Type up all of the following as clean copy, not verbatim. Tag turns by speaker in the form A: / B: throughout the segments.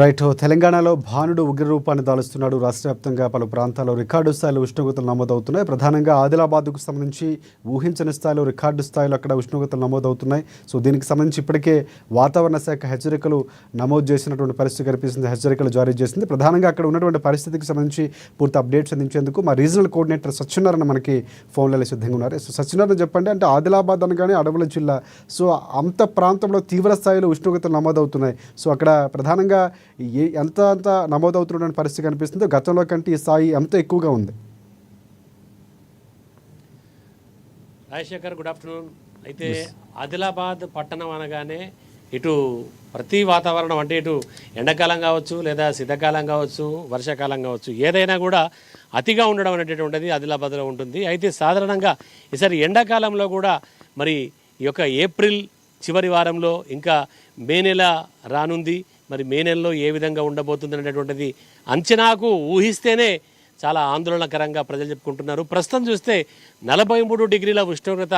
A: Right. తెలంగాణలో భానుడు ఉగ్రరూపాన్ని దాలుస్తున్నాడు. రాష్ట్ర వ్యాప్తంగా పలు ప్రాంతాల్లో రికార్డు స్థాయిలో ఉష్ణోగ్రతలు నమోదవుతున్నాయి. ప్రధానంగా ఆదిలాబాద్కు సంబంధించి ఊహించని స్థాయిలో రికార్డు స్థాయిలో అక్కడ ఉష్ణోగ్రతలు నమోదవుతున్నాయి. సో దీనికి సంబంధించి ఇప్పటికే వాతావరణ శాఖ హెచ్చరికలు నమోదు చేసినటువంటి పరిస్థితి కనిపిస్తుంది, హెచ్చరికలు జారీ చేసింది. ప్రధానంగా అక్కడ ఉన్నటువంటి పరిస్థితికి సంబంధించి పూర్తి అప్డేట్స్ అందించేందుకు మా రీజనల్ కోఆర్డినేటర్ సత్యనారాయణ మనకి ఫోన్లలో సిద్ధంగా ఉన్నారు. సో సత్యనారాయణ చెప్పండి, అంటే ఆదిలాబాద్ అనగానే అడవుల జిల్లా, సో అంత ప్రాంతంలో తీవ్ర స్థాయిలో ఉష్ణోగ్రతలు నమోదవుతున్నాయి. సో అక్కడ ప్రధానంగా ఎంత నమోదవుతున్న పరిస్థితి కనిపిస్తుందో గతంలో కంటే ఈ స్థాయి ఎంత ఎక్కువగా ఉంది?
B: Rajasekhar, good afternoon. అయితే ఆదిలాబాద్ పట్టణం అనగానే ఇటు ప్రతి వాతావరణం, అంటే ఇటు ఎండాకాలం కావచ్చు, లేదా శీతాకాలం కావచ్చు, వర్షాకాలం కావచ్చు, ఏదైనా కూడా అతిగా ఉండడం అనేటటువంటిది ఆదిలాబాద్లో ఉంటుంది. అయితే సాధారణంగా ఈసారి ఎండాకాలంలో కూడా మరి ఈ యొక్క ఏప్రిల్ చివరి వారంలో ఇంకా మే నెల రానుంది. మరి మే నెలలో ఏ విధంగా ఉండబోతుంది అనేటటువంటిది అంచనాకు ఊహిస్తేనే చాలా ఆందోళనకరంగా ప్రజలు చెప్పుకుంటున్నారు. ప్రస్తుతం చూస్తే 43 డిగ్రీల ఉష్ణోగ్రత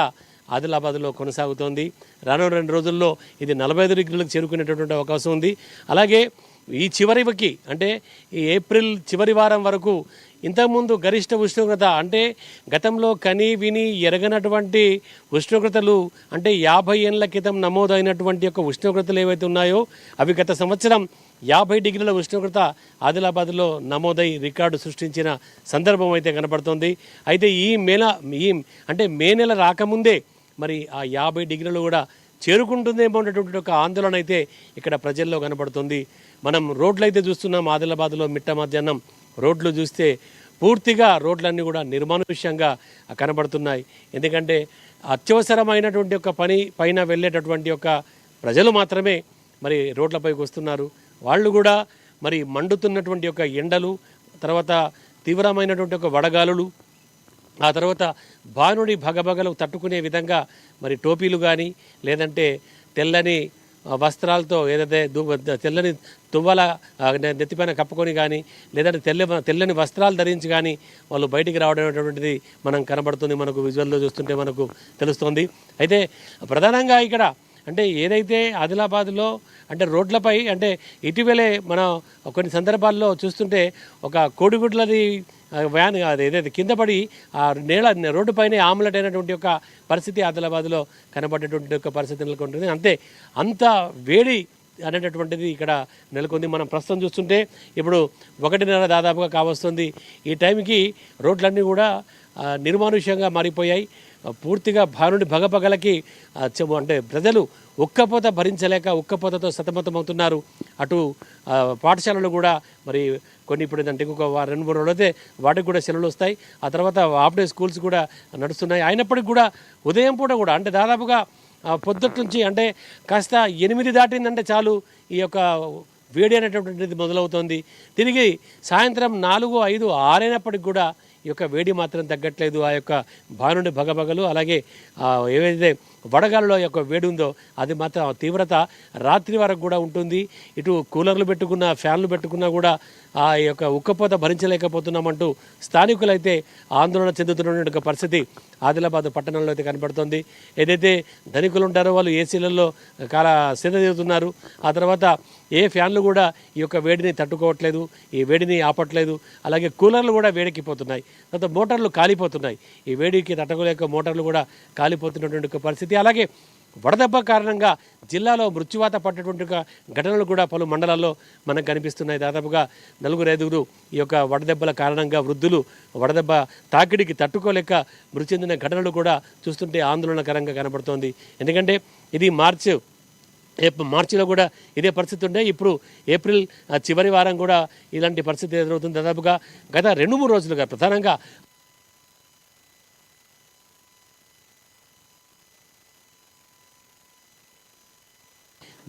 B: ఆదిలాబాద్లో కొనసాగుతోంది. రానున్న 2 రోజుల్లో ఇది 45 డిగ్రీలకు చేరుకునేటటువంటి అవకాశం ఉంది. అలాగే ఈ చివరికి, అంటే ఈ ఏప్రిల్ చివరి వారం వరకు ఇంతకుముందు గరిష్ట ఉష్ణోగ్రత, అంటే గతంలో కని విని ఎరగనటువంటి ఉష్ణోగ్రతలు, అంటే 50 ఏళ్ల క్రితం నమోదైనటువంటి యొక్క ఉష్ణోగ్రతలు ఏవైతే ఉన్నాయో అవి గత సంవత్సరం 50 డిగ్రీల ఉష్ణోగ్రత ఆదిలాబాద్లో నమోదై రికార్డు సృష్టించిన సందర్భం అయితే కనపడుతుంది. అయితే మే నెల రాకముందే మరి ఆ 50 డిగ్రీలు కూడా చేరుకుంటుందేమో అనేటువంటి ఒక ఆందోళన అయితే ఇక్కడ ప్రజల్లో కనపడుతుంది. మనం రోడ్లు అయితే చూస్తున్నాం. ఆదిలాబాద్లో మిట్ట మధ్యాహ్నం రోడ్లు చూస్తే పూర్తిగా రోడ్లన్నీ కూడా నిర్మానుష్యంగా కనబడుతున్నాయి. ఎందుకంటే అత్యవసరమైనటువంటి ఒక పని పైన వెళ్ళేటటువంటి ఒక ప్రజలు మాత్రమే మరి రోడ్లపైకి వస్తున్నారు. వాళ్ళు కూడా మరి మండుతున్నటువంటి ఒక ఎండలు, తర్వాత తీవ్రమైనటువంటి ఒక వడగాలులు, ఆ తర్వాత భానుడి భగభగలు తట్టుకునే విధంగా మరి టోపీలు కానీ, లేదంటే తెల్లని వస్త్రాలతో, ఏదైతే తెల్లని తువ్వల నెత్తిపైన కప్పుకొని కానీ, లేదంటే తెల్లని వస్త్రాలు ధరించి కానీ వాళ్ళు బయటికి రావడం అనేటువంటిది మనం కనబడుతుంది. మనకు విజువల్లో చూస్తుంటే మనకు తెలుస్తుంది. అయితే ప్రధానంగా ఇక్కడ అంటే ఏదైతే ఆదిలాబాద్లో అంటే రోడ్లపై, అంటే ఇటీవలే మనం కొన్ని సందర్భాల్లో చూస్తుంటే ఒక కోడిగుడ్లది వ్యాన్ ఏదైతే కింద పడి ఆ రోడ్డుపైనే ఆమ్లెట్ అయినటువంటి ఒక పరిస్థితి ఆదిలాబాద్లో కనబడేటువంటి ఒక పరిస్థితి నెలకొంటుంది. అంత వేడి అనేటటువంటిది ఇక్కడ నెలకొంది. మనం ప్రస్తుతం చూస్తుంటే ఇప్పుడు 1:30 దాదాపుగా కావస్తుంది. ఈ టైంకి రోడ్లన్నీ కూడా నిర్మానుష్యంగా మారిపోయాయి. పూర్తిగా భానుడి భగభగలకి అంటే ప్రజలు ఉక్కపోత భరించలేక ఉక్కపోతతో సతమతమవుతున్నారు. అటు పాఠశాలలు కూడా మరి కొన్ని ఇప్పుడు ఏంటంటే ఇంకొక 2-3 రోజులు అయితే వాటికి కూడా సెలవులు వస్తాయి. ఆ తర్వాత హాఫ్ డే స్కూల్స్ కూడా నడుస్తున్నాయి. అయినప్పటికీ కూడా ఉదయం పూట కూడా, అంటే దాదాపుగా పొద్దుట నుంచి, అంటే కాస్త 8 దాటిందంటే చాలు ఈ యొక్క వేడి అనేటటువంటిది మొదలవుతోంది. తిరిగి సాయంత్రం 4, 5, 6 అయినప్పటికి కూడా ఈ యొక్క వేడి మాత్రం తగ్గట్లేదు. ఆ యొక్క భానుడి భగభగలు, అలాగే ఏవైతే వడగాలలో యొక్క వేడి ఉందో అది మాత్రం తీవ్రత రాత్రి వరకు కూడా ఉంటుంది. ఇటు కూలర్లు పెట్టుకున్న, ఫ్యాన్లు పెట్టుకున్నా కూడా ఆ యొక్క ఉక్కపోత భరించలేకపోతున్నామంటూ స్థానికులైతే ఆందోళన చెందుతున్న పరిస్థితి ఆదిలాబాద్ పట్టణంలో అయితే కనపడుతుంది. ఏదైతే ధనికులు ఉంటారో వాళ్ళు ఏసీలలో సేద తీరుతున్నారు. ఆ తర్వాత ఏ ఫ్యాన్లు కూడా ఈ యొక్క వేడిని తట్టుకోవట్లేదు, ఈ వేడిని ఆపట్లేదు. అలాగే కూలర్లు కూడా వేడెక్కిపోతున్నాయి, తర్వాత మోటార్లు కాలిపోతున్నాయి. ఈ వేడికి తట్టుకోలేక మోటార్లు కూడా కాలిపోతున్నటువంటి పరిస్థితి. అలాగే వడదెబ్బ కారణంగా జిల్లాలో మృత్యువాత పడ్డటువంటి ఘటనలు కూడా పలు మండలాల్లో మనకు కనిపిస్తున్నాయి. దాదాపుగా 4-5 ఈ యొక్క వడదెబ్బల కారణంగా వృద్ధులు వడదెబ్బ తాకిడికి తట్టుకోలేక మృతి చెందిన ఘటనలు కూడా చూస్తుంటే ఆందోళనకరంగా కనబడుతోంది. ఎందుకంటే ఇది మార్చిలో కూడా ఇదే పరిస్థితి ఉండే. ఇప్పుడు ఏప్రిల్ చివరి వారం కూడా ఇలాంటి పరిస్థితి ఎదురవుతుంది. దాదాపుగా గత 2-3 రోజులుగా ప్రధానంగా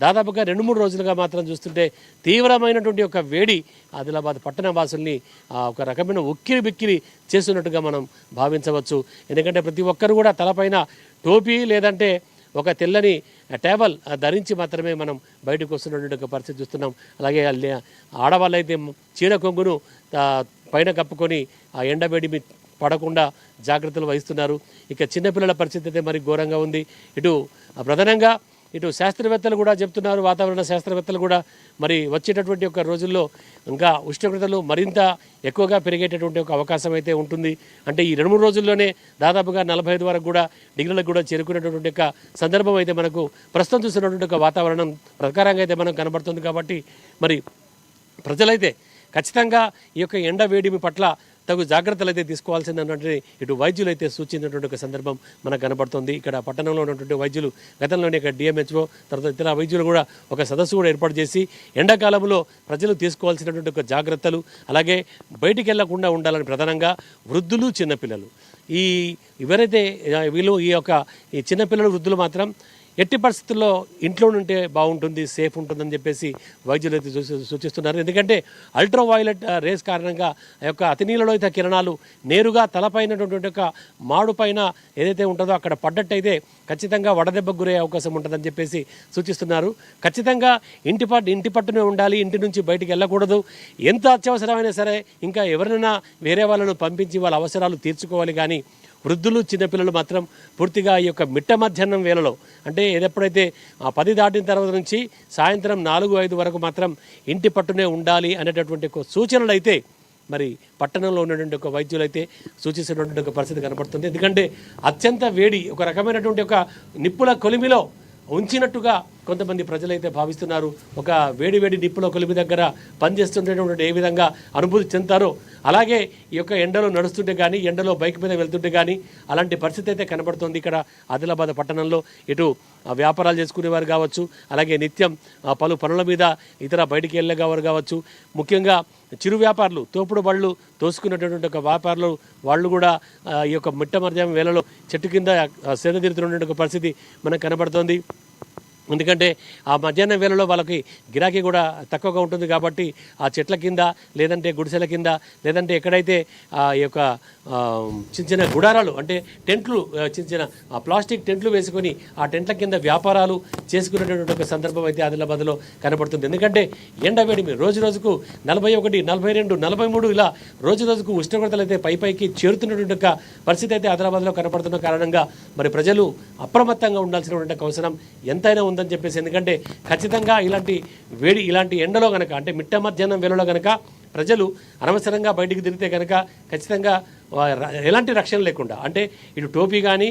B: దాదాపుగా 2-3 రోజులుగా మాత్రం చూస్తుంటే తీవ్రమైనటువంటి ఒక వేడి ఆదిలాబాద్ పట్టణ వాసుల్ని ఒక రకమైన ఉక్కిరి బిక్కిరి చేస్తున్నట్టుగా మనం భావించవచ్చు. ఎందుకంటే ప్రతి ఒక్కరు కూడా తలపైన టోపీ, లేదంటే ఒక తెల్లని టేబల్ ధరించి మాత్రమే మనం బయటకు వస్తున్నటువంటి పరిస్థితి చూస్తున్నాం. అలాగే ఆడవాళ్ళు అయితే చీర కొంగును పైన కప్పుకొని ఆ ఎండవేడి పడకుండా జాగ్రత్తలు వహిస్తున్నారు. ఇక చిన్నపిల్లల పరిస్థితి అయితే మరి ఘోరంగా ఉంది. ఇటు ప్రధానంగా ఇటు శాస్త్రవేత్తలు కూడా చెప్తున్నారు, వాతావరణ శాస్త్రవేత్తలు కూడా మరి వచ్చేటటువంటి ఒక రోజుల్లో ఇంకా ఉష్ణోగ్రతలు మరింత ఎక్కువగా పెరిగేటటువంటి ఒక అవకాశం అయితే ఉంటుంది. అంటే ఈ 2-3 రోజుల్లోనే దాదాపుగా 45 వరకు కూడా డిగ్రీలకు కూడా చేరుకునేటటువంటి ఒక సందర్భం అయితే మనకు ప్రస్తుతం చూసినటువంటి ఒక వాతావరణం ప్రకారంగా అయితే మనకు కనబడుతుంది. కాబట్టి మరి ప్రజలైతే ఖచ్చితంగా ఈ యొక్క ఎండ వేడిమి పట్ల తగు జాగ్రత్తలు అయితే తీసుకోవాల్సిందన్నటువంటి ఇటు వైద్యులు అయితే సూచించినటువంటి ఒక సందర్భం మనకు కనబడుతుంది. ఇక్కడ పట్టణంలో ఉన్నటువంటి వైద్యులు గతంలోనే ఇక్కడ డిఎంహెచ్ఓ తర్వాత ఇతర వైద్యులు కూడా ఒక సదస్సు కూడా ఏర్పాటు చేసి ఎండాకాలంలో ప్రజలు తీసుకోవాల్సినటువంటి ఒక జాగ్రత్తలు, అలాగే బయటికి వెళ్లకుండా ఉండాలని ప్రధానంగా వృద్ధులు, చిన్నపిల్లలు ఎవరైతే వీళ్ళు ఈ చిన్నపిల్లలు, వృద్ధులు మాత్రం ఎట్టి పరిస్థితుల్లో ఇంట్లో ఉంటే బాగుంటుంది, సేఫ్ ఉంటుందని చెప్పేసి వైద్యులు అయితే సూచిస్తున్నారు. ఎందుకంటే అల్ట్రా వైలెట్ రేస్ కారణంగా ఆ యొక్క అతినీలలోహిత కిరణాలు నేరుగా తలపైనటువంటి ఒక మాడు పైన ఏదైతే ఉంటుందో అక్కడ పడ్డట్టయితే ఖచ్చితంగా వడదెబ్బకు గురయ్యే అవకాశం ఉంటుందని చెప్పేసి సూచిస్తున్నారు. ఖచ్చితంగా ఇంటి పట్టునే ఉండాలి, ఇంటి నుంచి బయటికి వెళ్ళకూడదు. ఎంత అత్యవసరమైనా సరే ఇంకా ఎవరినైనా వేరే వాళ్ళను పంపించి వాళ్ళ అవసరాలు తీర్చుకోవాలి. కానీ వృద్ధులు, చిన్నపిల్లలు మాత్రం పూర్తిగా ఈ యొక్క మిట్ట మధ్యాహ్నం వేళలో అంటే ఎప్పుడైతే 10 దాటిన తర్వాత నుంచి సాయంత్రం 4-5 వరకు మాత్రం ఇంటి పట్టునే ఉండాలి అనేటటువంటి ఒక సూచనలు అయితే మరి పట్టణంలో ఉన్నటువంటి ఒక వైద్యులు అయితే సూచిస్తున్నటువంటి ఒక పరిస్థితి కనపడుతుంది. ఎందుకంటే అత్యంత వేడి, ఒక రకమైనటువంటి ఒక నిప్పుల కొలిమిలో ఉంచినట్టుగా కొంతమంది ప్రజలైతే భావిస్తున్నారు. ఒక వేడి నిప్పుల కొలిమి దగ్గర పనిచేస్తుండేటువంటి ఏ విధంగా అనుభూతి చెందుతారో అలాగే ఈ యొక్క ఎండలో నడుస్తుంటే కానీ, ఎండలో బైక్ మీద వెళ్తుంటే కానీ అలాంటి పరిస్థితి అయితే కనబడుతుంది ఇక్కడ ఆదిలాబాద్ పట్టణంలో. ఇటు వ్యాపారాలు చేసుకునేవారు కావచ్చు, అలాగే నిత్యం పలు పనుల మీద ఇతర బయటికి వెళ్ళేవారు కావచ్చు, ముఖ్యంగా చిరు వ్యాపారులు, తోపుడు బళ్ళు తోసుకున్నటువంటి ఒక వ్యాపారులు వాళ్ళు కూడా ఈ యొక్క మిట్ట మధ్యాహ్నం వేళలో చెట్టు కింద సేద తీరుతున్నటువంటి ఒక పరిస్థితి మనకు కనబడుతోంది. ఎందుకంటే ఆ మధ్యాహ్నం వేళలో వాళ్ళకి గిరాకీ కూడా తక్కువగా ఉంటుంది. కాబట్టి ఆ చెట్ల కింద, లేదంటే గుడిసెల కింద, లేదంటే ఎక్కడైతే ఈ యొక్క చిన్న గుడారాలు అంటే టెంట్లు, చిన్న ప్లాస్టిక్ టెంట్లు వేసుకొని ఆ టెంట్ల కింద వ్యాపారాలు చేసుకునేటటువంటి ఒక సందర్భం అయితే ఆదిలాబాద్లో కనబడుతుంది. ఎందుకంటే ఎండ వేడిమి రోజుకు 41, 42, 43 ఇలా రోజుకు ఉష్ణోగ్రతలు అయితే పైకి చేరుతున్నటువంటి ఒక పరిస్థితి అయితే ఆదిలాబాద్లో కనబడుతున్న కారణంగా మరి ప్రజలు అప్రమత్తంగా ఉండాల్సినటువంటి అవసరం ఎంతైనా ఉందని చెప్పేసి. ఎందుకంటే ఖచ్చితంగా ఇలాంటి ఎండలో కనుక అంటే మిట్ట మధ్యాహ్నం వేళలో కనుక ప్రజలు అనవసరంగా బయటికి తిరిగితే కనుక ఖచ్చితంగా ఎలాంటి రక్షణ లేకుండా అంటే ఇటు టోపీ కానీ,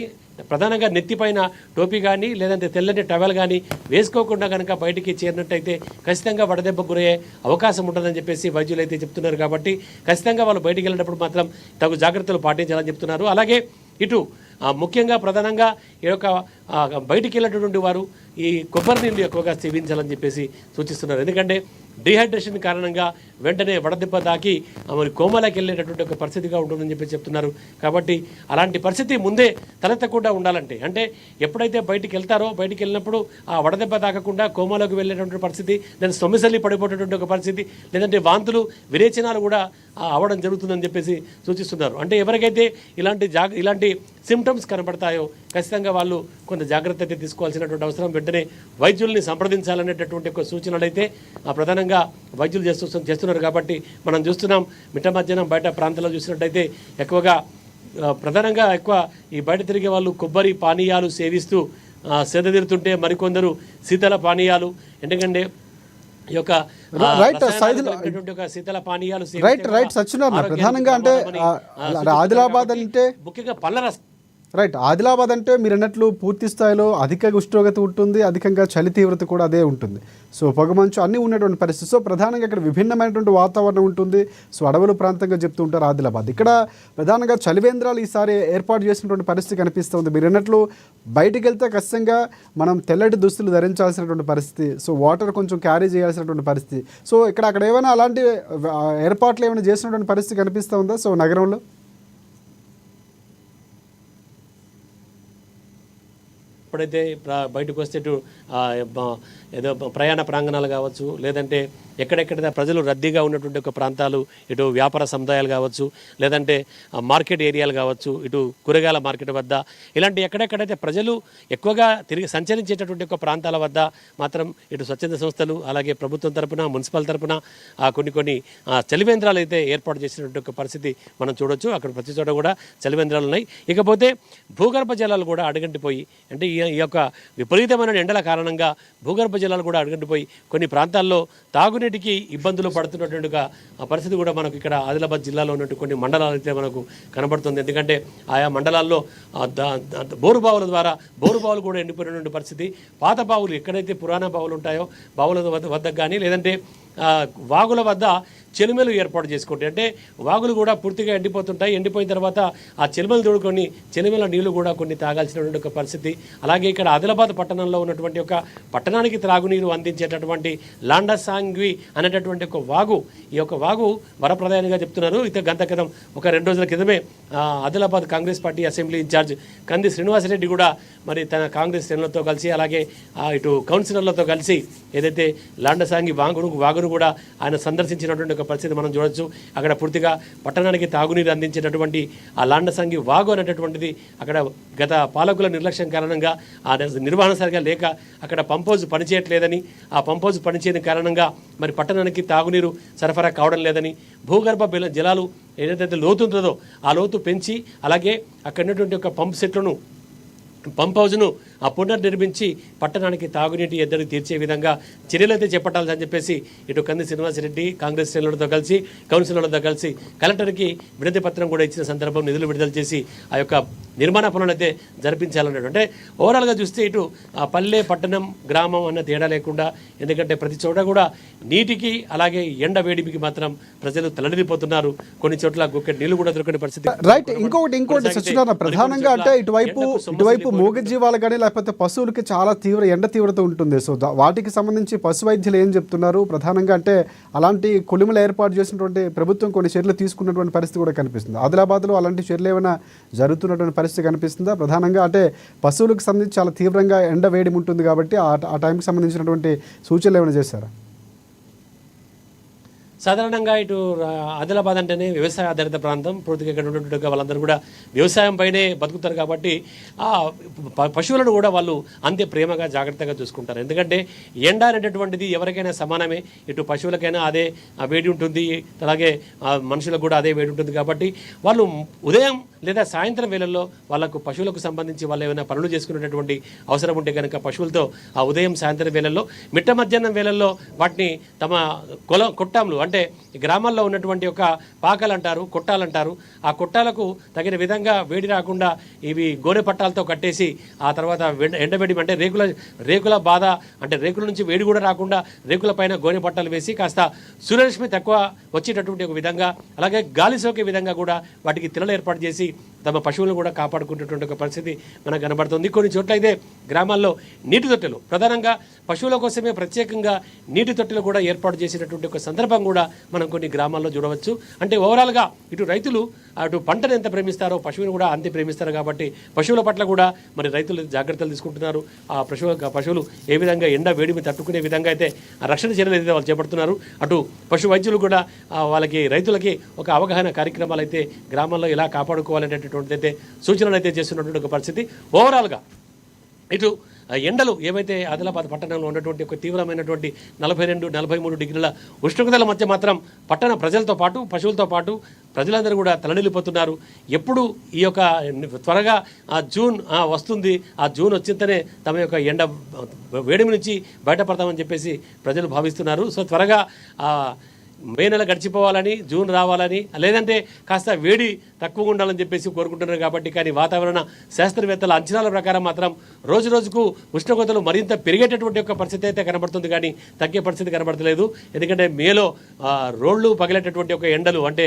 B: ప్రధానంగా నెత్తిపైన టోపీ కానీ, లేదంటే తెల్లని టవల్ కానీ వేసుకోకుండా కనుక బయటికి చేరినట్టయితే ఖచ్చితంగా వడదెబ్బకు గురయ్యే అవకాశం ఉంటుందని చెప్పేసి వైద్యులు అయితే చెప్తున్నారు. కాబట్టి ఖచ్చితంగా వాళ్ళు బయటికి వెళ్ళినప్పుడు మాత్రం తగు జాగ్రత్తలు పాటించాలని చెప్తున్నారు. అలాగే ఇటు ముఖ్యంగా ప్రధానంగా ఈ యొక్క బయటికి వెళ్ళేటటువంటి వారు ఈ కొబ్బరి నీళ్ళు ఎక్కువగా సేవించాలని చెప్పేసి సూచిస్తున్నారు. ఎందుకంటే డిహైడ్రేషన్ కారణంగా వెంటనే వడదెబ్బ తాకి మరి కోమాలోకి వెళ్ళేటటువంటి ఒక పరిస్థితిగా ఉంటుందని చెప్పి చెప్తున్నారు. కాబట్టి అలాంటి పరిస్థితి ముందే తలెత్తకుండా ఉండాలంటే అంటే ఎప్పుడైతే బయటికి వెళ్తారో బయటికి వెళ్ళినప్పుడు ఆ వడదెబ్బ తాకకుండా కోమాలోకి వెళ్ళేటువంటి పరిస్థితి, లేదా సొమ్మిసల్లి పడిపోయేటటువంటి ఒక పరిస్థితి, లేదంటే వాంతులు, విరేచనాలు కూడా అవ్వడం జరుగుతుందని చెప్పేసి సూచిస్తున్నారు. అంటే ఎవరికైతే ఇలాంటి సిమ్టమ్స్ కనబడతాయో ఖచ్చితంగా వాళ్ళు కొంత జాగ్రత్త అయితే తీసుకోవాల్సినటువంటి అవసరం, వెంటనే వైద్యుల్ని సంప్రదించాలనేటటువంటి ఒక సూచనలు అయితే ప్రధానంగా వైద్యులు చేస్తున్నారు. కాబట్టి మనం చూస్తున్నాం మిట్ట మధ్యాహ్నం బయట ప్రాంతాల్లో చూసినట్టయితే ఎక్కువగా ప్రధానంగా ఈ బయట తిరిగే వాళ్ళు కొబ్బరి పానీయాలు సేవిస్తూ సేదతీరుతుంటే మరికొందరు శీతల పానీయాలు, ఎందుకంటే ఈ యొక్క శీతల పానీయాలు
A: ప్రధానంగా అంటే ఆదిలాబాద్ అంటే
B: ముఖ్యంగా పళ్ళ
A: రైట్. ఆదిలాబాద్ అంటే మీరు అన్నట్లు పూర్తి స్థాయిలో అధిక ఉష్ణోగ్రత ఉంటుంది, అధికంగా చలి తీవ్రత కూడా అదే ఉంటుంది. సో పొగమంచు అన్నీ ఉన్నటువంటి పరిస్థితి. సో ప్రధానంగా ఇక్కడ విభిన్నమైనటువంటి వాతావరణం ఉంటుంది. సో అడవుల ప్రాంతంగా చెప్తూ ఉంటారు ఆదిలాబాద్. ఇక్కడ ప్రధానంగా చలివేంద్రాలు ఈసారి ఏర్పాటు చేసినటువంటి పరిస్థితి కనిపిస్తుంది. మీరు అన్నట్లు బయటికి వెళ్తే ఖచ్చితంగా మనం తెల్లటి దుస్తులు ధరించాల్సినటువంటి పరిస్థితి, సో వాటర్ కొంచెం క్యారీ చేయాల్సినటువంటి పరిస్థితి. సో అక్కడ ఏమైనా అలాంటి ఏర్పాట్లు ఏమైనా చేసినటువంటి పరిస్థితి కనిపిస్తూ ఉందా సో నగరంలో?
B: ఎప్పుడైతే బయటకు వస్తే ఏదో ప్రయాణ ప్రాంగణాలు కావచ్చు, లేదంటే ఎక్కడెక్కడ ప్రజలు రద్దీగా ఉన్నటువంటి ఒక ప్రాంతాలు, ఇటు వ్యాపార సముదాయాలు కావచ్చు, లేదంటే మార్కెట్ ఏరియాలు కావచ్చు, ఇటు కూరగాయల మార్కెట్ వద్ద, ఇలాంటి ఎక్కడెక్కడైతే ప్రజలు ఎక్కువగా తిరిగి సంచరించేటటువంటి ఒక ప్రాంతాల వద్ద మాత్రం ఇటు స్వచ్ఛంద సంస్థలు, అలాగే ప్రభుత్వం తరపున, మున్సిపల్ తరపున కొన్ని చలివేంద్రాలు అయితే ఏర్పాటు చేసినటువంటి ఒక పరిస్థితి మనం చూడొచ్చు. అక్కడ ప్రతి చోట కూడా చలివేంద్రాలు ఉన్నాయి. ఇకపోతే భూగర్భ జలాలు కూడా అడుగంటిపోయి, అంటే ఈ ఈ యొక్క విపరీతమైన ఎండల కారణంగా భూగర్భ జలాలు కూడా అడుగంటిపోయి కొన్ని ప్రాంతాల్లో తాగునీటికి ఇబ్బందులు పడుతున్నటువంటి పరిస్థితి కూడా మనకు ఇక్కడ ఆదిలాబాద్ జిల్లాలో ఉన్నటువంటి కొన్ని మండలాలు అయితే మనకు కనబడుతుంది. ఎందుకంటే ఆయా మండలాల్లో బోరుబావుల ద్వారా బోరుబావులు కూడా ఎండిపోయినటువంటి పరిస్థితి. పాత బావులు ఎక్కడైతే పురాణ బావులు ఉంటాయో బావుల వద్దకు కానీ లేదంటే వాగుల వద్ద చెలుమెలు ఏర్పాటు చేసుకుంటాయి. అంటే వాగులు కూడా పూర్తిగా ఎండిపోతుంటాయి. ఎండిపోయిన తర్వాత ఆ చెలుమెలు తోడుకొని చెలుమెల నీళ్లు కూడా కొన్ని తాగాల్సినటువంటి ఒక పరిస్థితి. అలాగే ఇక్కడ ఆదిలాబాద్ పట్టణంలో ఉన్నటువంటి ఒక పట్టణానికి త్రాగునీరు అందించేటటువంటి లాండసాంగ్వి అనేటటువంటి ఒక వాగు, ఈ యొక్క వాగు వరప్రదాయంగా చెప్తున్నారు. ఇక గంట క్రితం ఒక 2 రోజుల క్రితమే Adilabad Congress party assembly incharge Kandi Srinivasa Reddy కూడా మరి తన కాంగ్రెస్ శ్రేణులతో కలిసి అలాగే ఇటు కౌన్సిలర్లతో కలిసి ఏదైతే లాండసాంగి వాగును కూడా ఆయన సందర్శించినటువంటి ఒక పరిస్థితి మనం చూడొచ్చు. అక్కడ పూర్తిగా పట్టణానికి తాగునీరు అందించేటటువంటి ఆ లాండసాంగి వాగు అనేటటువంటిది అక్కడ గత పాలకుల నిర్లక్ష్యం కారణంగా ఆ నిర్వహణ సరిగా లేక అక్కడ పంపోజ్ పనిచేయట్లేదని, ఆ పంపోజ్ పనిచేయని కారణంగా మరి పట్టణానికి తాగునీరు సరఫరా కావడం లేదని, భూగర్భ జలాలు ఏదైతే లోతు ఉంటుందో ఆ లోతు పెంచి అలాగే అక్కడ ఉన్నటువంటి ఒక పంప్ హౌజ్ను పునర్నిర్మించి పట్టణానికి తాగునీటి ఎద్దడి తీర్చే విధంగా చర్యలైతే చేపట్టాలని చెప్పేసి ఇటు కంది శ్రీనివాసరెడ్డి కాంగ్రెస్ శ్రేణులతో కలిసి కౌన్సిలర్లతో కలిసి కలెక్టర్కి వినతి పత్రం కూడా ఇచ్చిన సందర్భం నిధులు విడుదల చేసి ఆ యొక్క నిర్మాణ పనులు అయితే జరిపించాలన్నట్టు. అంటే ఓవరాల్గా చూస్తే ఇటు పల్లె పట్టణం గ్రామం అన్న తేడా లేకుండా, ఎందుకంటే ప్రతి చోట కూడా నీటికి అలాగే ఎండ వేడిమికి మాత్రం ప్రజలు తలడిల్లిపోతున్నారు. కొన్ని చోట్ల గుక్కెటి నీళ్లు కూడా దొరకని పరిస్థితి.
A: రైట్. ఇంకోటి సత్యనారాయణ, ప్రధానంగా అంటే ఇటువైపు మూగజీవాలు కానీ లేకపోతే పశువులకి చాలా ఎండ తీవ్రత ఉంటుంది. సో వాటికి సంబంధించి పశు వైద్యులు ఏం చెప్తున్నారు? ప్రధానంగా అంటే అలాంటి కొలిములు ఏర్పాటు చేసినటువంటి ప్రభుత్వం కొన్ని చర్యలు తీసుకున్నటువంటి పరిస్థితి కూడా కనిపిస్తుంది. ఆదిలాబాద్లో అలాంటి చర్యలు ఏమైనా జరుగుతున్నటువంటి పరిస్థితి కనిపిస్తుందా? ప్రధానంగా అంటే పశువులకు సంబంధించి చాలా తీవ్రంగా ఎండ వేడి ఉంటుంది కాబట్టి ఆ టైంకి సంబంధించినటువంటి సూచనలు ఏమైనా చేశారా?
B: సాధారణంగా ఇటు ఆదిలాబాద్ అంటేనే వ్యవసాయ ఆధారిత ప్రాంతం. పూర్తిగా ఇక్కడ ఉన్నటువంటి వాళ్ళందరూ కూడా వ్యవసాయం పైనే బతుకుతారు కాబట్టి పశువులను కూడా వాళ్ళు అంతే ప్రేమగా జాగ్రత్తగా చూసుకుంటారు. ఎందుకంటే ఎండ అనేటటువంటిది ఎవరికైనా సమానమే. ఇటు పశువులకైనా అదే వేడి ఉంటుంది, అలాగే మనుషులకు కూడా అదే వేడి ఉంటుంది. కాబట్టి వాళ్ళు ఉదయం లేదా సాయంత్రం వేళల్లో వాళ్ళకు పశువులకు సంబంధించి వాళ్ళు ఏమైనా పనులు చేసుకునేటటువంటి అవసరం ఉంటే కనుక పశువులతో ఆ ఉదయం సాయంత్రం వేళల్లో మిట్ట మధ్యాహ్నం వేళల్లో వాటిని తమ కొట్టాములు అంటే గ్రామాల్లో ఉన్నటువంటి ఒక పాకలు అంటారు, కొట్టాలంటారు, ఆ కొట్టాలకు తగిన విధంగా వేడి రాకుండా ఇవి గోనె పట్టాలతో కట్టేసి ఆ తర్వాత ఎండబెడి అంటే రేకుల బాధ అంటే రేకుల నుంచి వేడి కూడా రాకుండా రేకుల పైన గోనె పట్టాలు వేసి కాస్త సూర్యరశ్మి తక్కువ వచ్చేటటువంటి ఒక విధంగా అలాగే గాలి సోకే విధంగా కూడా వాటికి తిరలు ఏర్పాటు చేసి తమ పశువులను కూడా కాపాడుకునేటువంటి ఒక పరిస్థితి మనకు కనబడుతుంది. కొన్ని చోట్ల అయితే గ్రామాల్లో నీటి తొట్టెలు ప్రధానంగా పశువుల కోసమే ప్రత్యేకంగా నీటి తొట్టెలు కూడా ఏర్పాటు చేసినటువంటి ఒక సందర్భం కూడా మనం కొన్ని గ్రామాల్లో చూడవచ్చు. అంటే ఓవరాల్గా ఇటు రైతులు అటు పంటను ఎంత ప్రేమిస్తారో పశువుని కూడా అంతే ప్రేమిస్తారు. కాబట్టి పశువుల పట్ల కూడా మరి రైతులు జాగ్రత్తలు తీసుకుంటున్నారు. ఆ పశువులు ఏ విధంగా ఎండ వేడిమి తట్టుకునే విధంగా అయితే ఆ రక్షణ చర్యలు అయితే వాళ్ళు చేపడుతున్నారు. అటు పశు వైద్యులు కూడా వాళ్ళకి రైతులకి ఒక అవగాహన కార్యక్రమాలు అయితే గ్రామాల్లో ఎలా కాపాడుకోవాలనేటటువంటిది అయితే సూచనలు అయితే చేస్తున్నటువంటి ఒక పరిస్థితి. ఓవరాల్గా ఇటు ఎండలు ఏవైతే ఆదిలాబాద్ పట్టణంలో ఉన్నటువంటి ఒక తీవ్రమైనటువంటి 42-43 డిగ్రీల ఉష్ణోగ్రతల మధ్య మాత్రం పట్టణ ప్రజలతో పాటు పశువులతో పాటు ప్రజలందరూ కూడా తలనిల్లిపోతున్నారు. ఎప్పుడు ఈ యొక్క త్వరగా జూన్ వస్తుంది, ఆ జూన్ వచ్చిందనే తమ యొక్క ఎండ వేడిమి నుంచి బయటపడతామని చెప్పేసి ప్రజలు భావిస్తున్నారు. సో త్వరగా మే నెల గడిచిపోవాలని, జూన్ రావాలని, లేదంటే కాస్త వేడి తక్కువగా ఉండాలని చెప్పేసి కోరుకుంటున్నారు. కాబట్టి కానీ వాతావరణ శాస్త్రవేత్తల అంచనాల ప్రకారం మాత్రం రోజు రోజుకు ఉష్ణోగ్రతలు మరింత పెరిగేటటువంటి ఒక పరిస్థితి అయితే కనబడుతుంది, కానీ తగ్గే పరిస్థితి కనబడతలేదు. ఎందుకంటే మేలో రోళ్లు పగిలేటటువంటి ఒక ఎండలు అంటే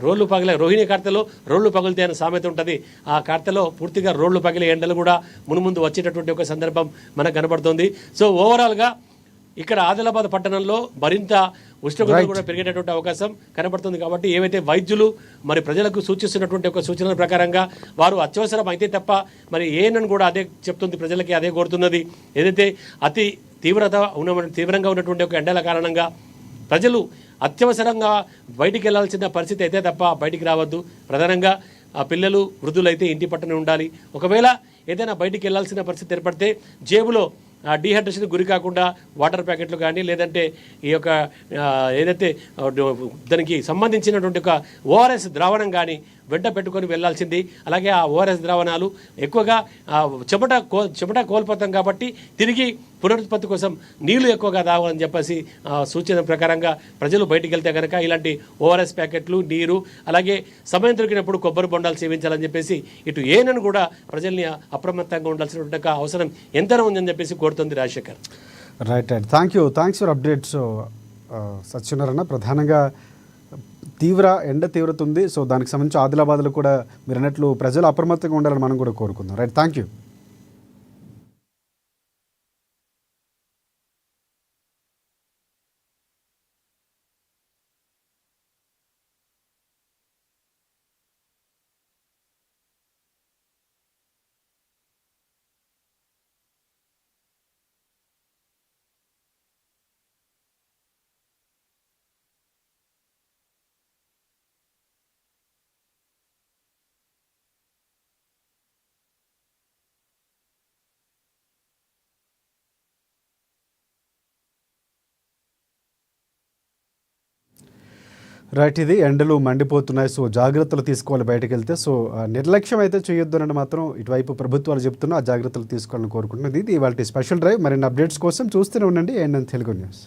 B: రోళ్లు పగిలే రోహిణి కార్తెలో రోళ్లు పగిలితే అనే సామెత ఉంటుంది. ఆ కార్తెలో పూర్తిగా రోళ్లు పగిలే ఎండలు కూడా మునుముందు వచ్చేటటువంటి ఒక సందర్భం మనకు కనబడుతుంది. సో ఓవరాల్గా ఇక్కడ ఆదిలాబాద్ పట్టణంలో మరింత ఉష్ణోగ్రతలు కూడా పెరిగేటటువంటి అవకాశం కనబడుతుంది. కాబట్టి ఏవైతే వైద్యులు మరి ప్రజలకు సూచిస్తున్నటువంటి ఒక సూచనల ప్రకారంగా వారు అత్యవసరం అయితే తప్ప మరి ఏనని కూడా అదే చెప్తుంది, ప్రజలకి అదే కోరుతున్నది. ఏదైతే అతి తీవ్రంగా ఉన్నటువంటి ఒక ఎండల కారణంగా ప్రజలు అత్యవసరంగా బయటికి వెళ్లాల్సిన పరిస్థితి అయితే తప్ప బయటికి రావద్దు. ప్రధానంగా ఆ పిల్లలు వృద్ధులు అయితే ఇంటి పట్టునే ఉండాలి. ఒకవేళ ఏదైనా బయటికి వెళ్లాల్సిన పరిస్థితి ఏర్పడితే జేబులో డీహైడ్రేషన్ గురి కాకుండా వాటర్ ప్యాకెట్లు కానీ లేదంటే ఈ యొక్క ఏదైతే దానికి సంబంధించినటువంటి ఒక ఓఆర్ఎస్ ద్రావణం కానీ వెంట పెట్టుకొని వెళ్లాల్సింది. అలాగే ఆ ఓఆర్ఎస్ ద్రావణాలు ఎక్కువగా చెమట కోల్పోతాం కాబట్టి తిరిగి పునరుత్పత్తి కోసం నీళ్లు ఎక్కువగా తాగాలని చెప్పేసి సూచన ప్రకారంగా ప్రజలు బయటికి వెళ్తే కనుక ఇలాంటి ఓఆర్ఎస్ ప్యాకెట్లు, నీరు, అలాగే సమయం దొరికినప్పుడు కొబ్బరి బొండాలు సేవించాలని చెప్పేసి ఇటు ఏనని కూడా ప్రజల్ని అప్రమత్తంగా ఉండాల్సిన అవసరం ఎంతైనా ఉందని చెప్పేసి కోరుతుంది Rajasekhar.
A: Right. Thanks for updates Satyanarayana. ప్రధానంగా ఎండ తీవ్రత ఉంది. సో దానికి సంబంధించి ఆదిలాబాద్లో కూడా మీరు అన్నట్లు ప్రజలు అప్రమత్తంగా ఉండాలని మనం కూడా కోరుకుందాం. Right, thank you. రైట్, ఇది ఎండలు మండిపోతున్నాయి. సో జాగ్రత్తలు తీసుకోవాలి బయటకు వెళ్తే. సో నిర్లక్ష్యం అయితే చేయొద్దు అని మాత్రం ఇటువైపు ప్రభుత్వాలు చెప్తున్నా, ఆ జాగ్రత్తలు తీసుకోవాలని కోరుకుంటున్నది. ఇది ఇవాళ స్పెషల్ డ్రైవ్. మరిన్ని అప్డేట్స్ కోసం చూస్తూనే ఉండండి ANN తెలుగు న్యూస్.